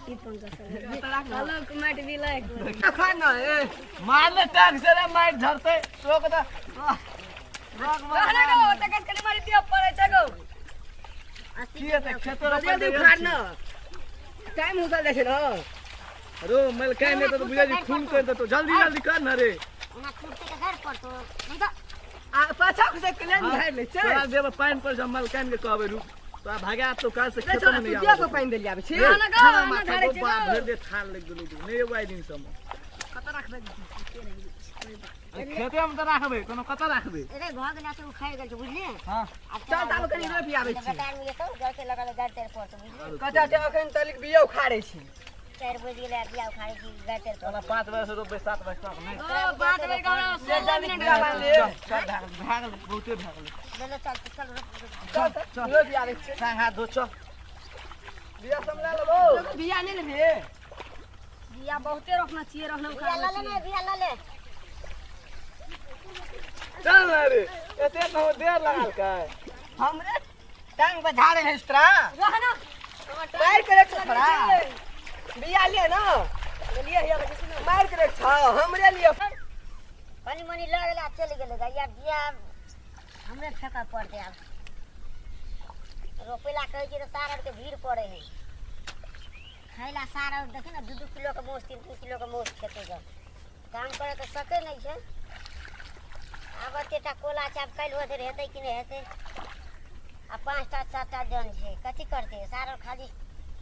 की 50 हेलो कमेट भी लायक खाना ए मार ले टांग से रे मार झरते रोक दे रोक मार कहने गो तकस कनी मारी दियो पड़े छ गो की है खेत रो जल्दी उखाड़ न टाइम उसल जाय छ न रो मल काहे ने तो बुझा जी खून कर दे तो जल्दी जल्दी कर ना रे ना छूटते के घर पर तो नहीं तो आ पाछा से कल्याण झाड़ ले छ तोरा देब पानी पर जमल कान के कहबे रु तो भागा तो काल से खेत में नहीं दिया को पानी देली आबे छ ना झाड़े छ भर दे थाल लग गेलो नहीं एगो दिन सम कत रखबे खेते में तो राखबे कोनो कत राखबे अरे भाग ला तो उखाड़ गेल छ बुझले हां चल तालो कनी रोपी आबे छ बेटा में तो घर से लगा घर तेरे पर तो बुझले कता ते अखन तलिक बिया उखाड़े छी 4 बजे ले बिया उखाड़ की घर तेरे पर चला 5 बजे से रोपे 7 बजे तक नहीं 5 बजे का से जल्दी बिया बांध ले चल भाग ले बहुते भाग ले ले चल चल रोपी आबे छ सांग हाथ धो चल बिया समला लो बिया नहीं लेबे बिया बहुते रखना चाहिए रखना बिया ला ले बिया ला ले चल ना रे एते तो देर लागल का हमरे टांग पे झाड़े है इस तरह रहना मार के रख थोड़ा बिया ले ना लिए हिया मार के रख हमरे लिए पानी मनी लगला चल गेले या बिया हमरे फेंका पड़ दे अब रोपेला कहे जे सारा के भीड़ पड़े है खाइला सारा देखे ना 2-2 किलो के मोस 3-3 किलो के मोस खेते का काम करे के सके नहीं है अब तेटा कोला चाप कैल होते रहते कि नहीं हेते आ 5टा 7टा जन छे कथि करते सारा खाली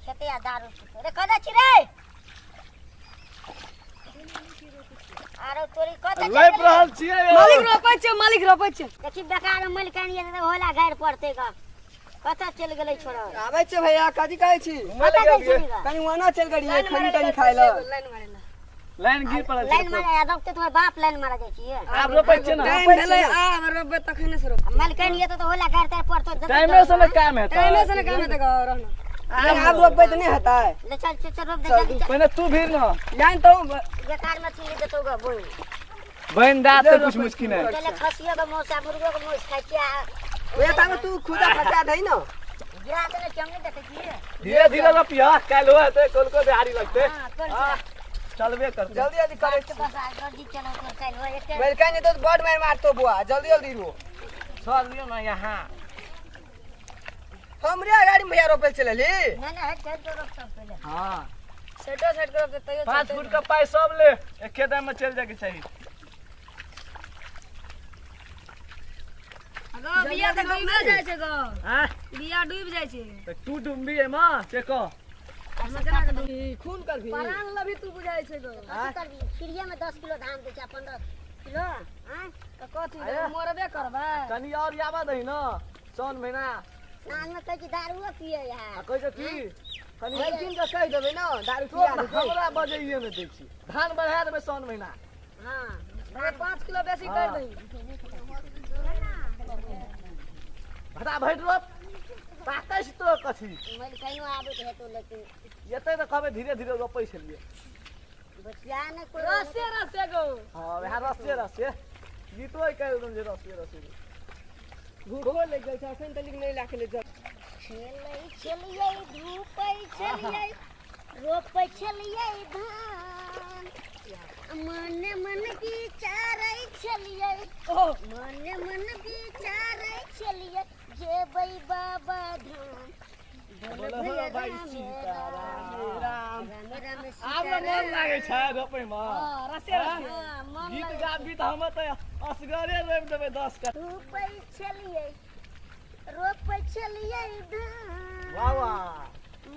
खेते आ दारू पीते रे कदा छी रे आरो तोरी कत लई रहल छियै मालिक रोपै छ देखि बेकार मल कानी होला घर पड़ते का कता चल गेलै छोरा आबै छ भैया कथि कहै छी कनी वना चल गड़ी खनी कनी खाइ ल लाइन गिर पड़ल लाइन मारे आदम ते तोहर बाप लाइन मारा जाय छियै आप रोपै छ ना टाइम भेलै आ रोपे तखने से रोप मल कानी तो होला घर तेरे पड़तो टाइमे से ना काम है टाइम से काम है त रहना आप रोपे त नहीं होता है ले चल रोप दे जल्दी पहले तू भीड़ ना जान तो बेकार में चीज देतो ग बोल बहन दात से कुछ मुश्किल है चले खसिया के मौसा मुर्गो के मौस खाइ छियै ओए तामे तू खुदा फसा दई न गिरा देने चमने देखे छियै धीरे धीरे रोपिया काल होए तो कल को बिहारी लगते हां कर चलबे करते जल्दी जल्दी करे के पास आ जल्दी चलो तो चल हो एक वेलकम नहीं तो बॉड मार मारतो बुआ जल्दी जल्दी रो चल लियो ना यहां हमरे गाड़ी में भैया रोपे चलेली ना हट चल तो रोक सब पहले हां सेटो सेट करो तो तैयो 5 फुट का पाई सब ले एक खेत में चल जाके चाहिए अगो बिया त डूब जाय छै गो हां बिया डूब जाय छै तो तू डुम्बी है मां चेको खून कर भी परान लभी तू बुझाय छै गो फ्रीया में 10 किलो धान दे छै 15 किलो हां त कथि मोरबे करबे तनी और याबा दही ना सोन महीना नान में कह दारू पिए यार कह जो की कनी एक दिन का कह देबे ना दारू पिया दे हमरा बजइए में दै छी धान बढ़ा देबे सोन महीना हां 5 किलो बेसी कर दई भटा भैट रोप ताकस तो कथि मैं कहीं आबे है तो लेकिन एते तो कहबे धीरे धीरे रोपै छलिए बचिया ने कोई रसे रसे गो हां वह रसे गीतो कह एकदम जे रसे भूखो ले गेल छै अखन तलिक नहीं लाके ले चलिए धूपै चलिए रोपै चलिए धान मन मन विचारै चलिए मन विचारै चलिए जेबै बाबा धाम बोलो भाई सीताराम राम राम आब मन लागे छै रोपै में हां रसे रसे गीत गाबी त हम त असगरे रोप देबे 10 का रोपै चलिए रोपै चलिए धान वाह वाह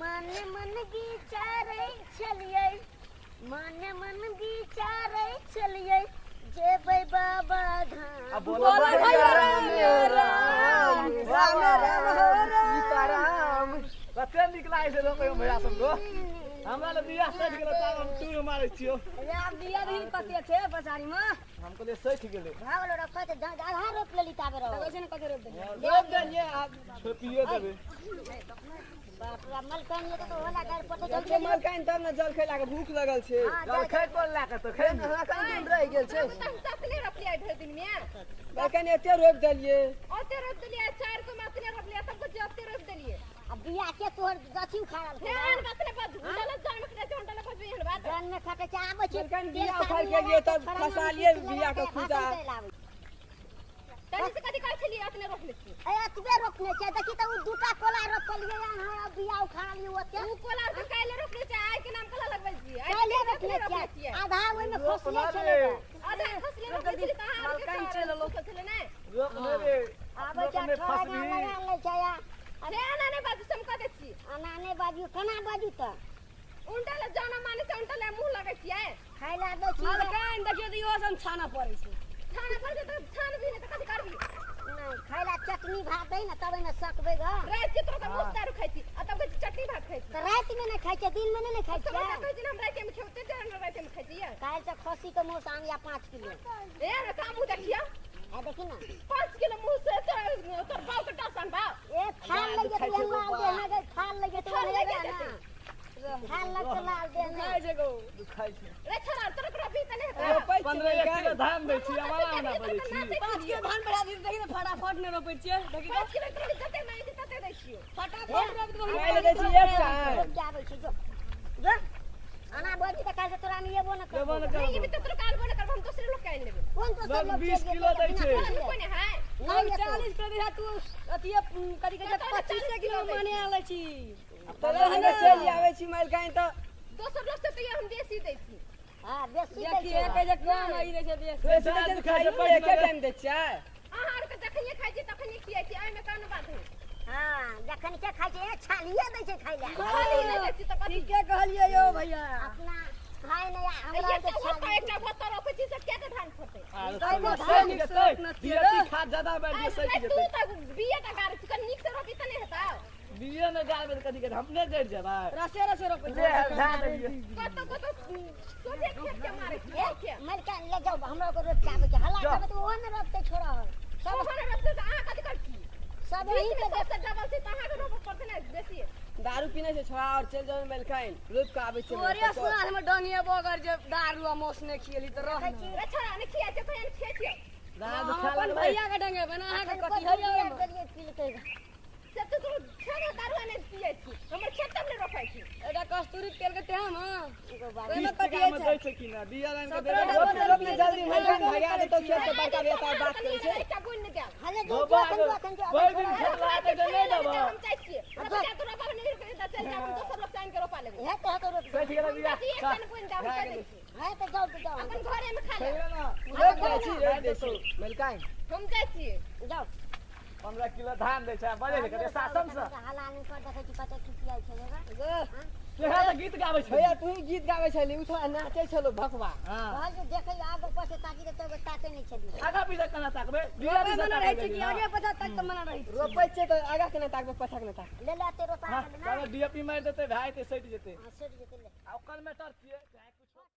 मन मन विचारै चलिए मन मन विचारै चलिए जेबै बाबा धाम अब बोलो भाई राम राम राम राम सीताराम कते निकला से रोपै में भैया सब को हमरा ले बिया सज गेल त हम टूर मारै छियो अरे आप बिया नहीं कते छे बजारी में हमको ले सज गेले भागलो रखत आधा रोप लेली ताबे रहो कैसे न कते रोप दे रोप देलिए आप छोपिए देबे बाप रे मल कान ये तो होला घर पर तो जल्दी माल काइन तब न जल खैला के भूख लगल छे जल खै कोन ला के तो खै हमरा काइन दिन रह गेल छे तकले रखलिए ढेर दिन में काइन एते रोप देलिए ओते रोप देलिए 4 को मातने रखलिए सबको जते रोप देलिए अब बिया के तोहर गाछी उखाड़ल ध्यान रखले पर झूला जान खटे छै आबै छै मलकाइन बिया उखाड़ के लिए तब खसा लिए बिया के खुदा तनी से कथी कर छलिए अपने रोकले छी ए अतबे रोकने छै देखी त उ दूटा कोला रोकलिए यहाँ बिया उखाड़ लियो ओते उ कोला के काले रोकले छै आइ के नाम कला लगबै छी काले रोकने छै आधा ओइ में फसले छै आधा फसले रोकले छी त अहाँ मलकाइन चल लो छले नै रोक ले रे आबै छै ठोरा लगा ले छै अरे आना नै बाजू सम कह दे छी आना नै बाजू केना बाजू त उल्टा ले जाना माने छै उल्टा ले मुंह लगै छियै खाइ ला दे छी मलकाइन देखियो त इहो सब छाना पड़ै छै खाना पर के त छान भी नै त कथी करबी नहीं खाइ ला चटनी भात दै न तब में सकबे ग रात के तो मुंह दारू खाइ छी आ तब चटनी भात खाइ छी त रात में नै खाइ छै दिन में नै खाइ सब छै कहै छी हम रात में खेते ते हम रात में खाइ छी काल से खसी के मुंह आम या 5 किलो ए रे का मुंह देखिया आ देखी ना 5 किलो मुंह से तोर बाव के टासन बा ए थाल लगे तो हुआ दे ना गए थाल लगे तो ना थाल लग तो लाल दे ना खाइ छै गो दुखाई छै रे छोरा तोरा को अभी तने 15 किलो धान दै छी हमारा हमरा बजै छी 5 के धान बढ़ा दी देखी न फटाफट ने रोपै छियै देखी 5 किलो तोरा जते नहीं तते दै छियो फटाफट रोप दो खाइ दै छी एक टाइम जाबै छै जो जो आना बोली त काल से तोरा में येबो न कर देबो न नहीं ये भी तो तोरा काल बोले कर हम दूसरे लोग काइन लेबे कौन तो सब लोग 20 किलो दै छै कोने है नहीं 40 कर दिया तू अतिए करी के 25 किलो माने आलै छी तब हम चल आबै छी मलकाइन त दोसर लोग से तो ये हम देसी दै छी हां बेसी देखी एक जे कम आई रे छै देश पैसा खाइ छै एके टाइम दै छियै आहार के जखनी खाइ छी तखनी खियाइ छी एमे कान बात है हां जखन के खाइ छै छालिए दै छै खाइ ला खाली नहीं दै छी त कथी ठीक है कहलिए यो भैया अपना खाइ नै हमरा ये के तो होता छाली एकटा भत्ता रोपे छी से केते धान फटे बीएटी खाद ज्यादा बैठ आज सही तू जेतै त बिया का गार छी निक से रोपी तने हेता बीए में गाल में कथी के हमने जड़ जेबै रसे रसे रोपै ले धान दिए कतो कतो सोचे खेत के मारे के मलका ले जाओ हमरा को रोप के आबै छै हल्ला करबे त ओहो न रोपते छोड़ा सब होने रखते त आहा कथी कर छी सब बीस यही के के से डबल से तहा के रोप पड़ते ना बेसी दारू पीने से छोड़ा और चल जाओ मलकाइन रोप के आबै छै तोरे साल में डनिया बगर जे दारू आ मौस ने खियली त रह देखै छी रे छोरा ने खिया छै कोई खिया छी दाल हम खा अपन लगबै भैया के डंगे बना के कथी होइए से तो तू छोरा दारू ने पिए छी हमर खेत में रोपै छी एटा कस्तूरी तेल के तेम हां ओइ में 20 कटिए में छै दै छै कि ना बिया लाइन के दे रोप ले जल्दी मलकाइन भगा दे तो खेत से बड़का बेटा बात करे छै एकटा गुण ने जा हले जो बाबा जो अखन जो कोई दिन खेत लाते तो नहीं देबो हम चाहि छी अब जा तो रोपा नहीं करे त चल जा हम दोसर लोग टाइम के रोपा लेबे है तो रोप बैठ गेला बिया एक दिन गुण दारू कर दै छी है तो जाओ अपन घरे में खा ले रोप दे छी रोप दे छी मलकाइन हम जाइ छी जाओ 15 किलो धान दै छै बजे के शासन से हल्ला नहीं कर देखै छी कते खिसियाइ छै जगह केहा त गीत गाबै छै भैया तू ही गीत गाबै छली उ थोड़ा नाचै छलो भकवा हां कहल जे देखै आगो पाछे ताकी दे तब ताके नहीं छली आगा पीछे कना ताकबे बिया रोपे दिशा मना रहै छै कि ताकबे आगे पछा तक के मना रहै छै रोपै छै त आगा के ना ताकबे पछा के ना ताक ले लेते रोपा हां लेना चलो डीएपी मार देते भाई ते सट जेते सेट जेते ले आ ओकल में टर छिए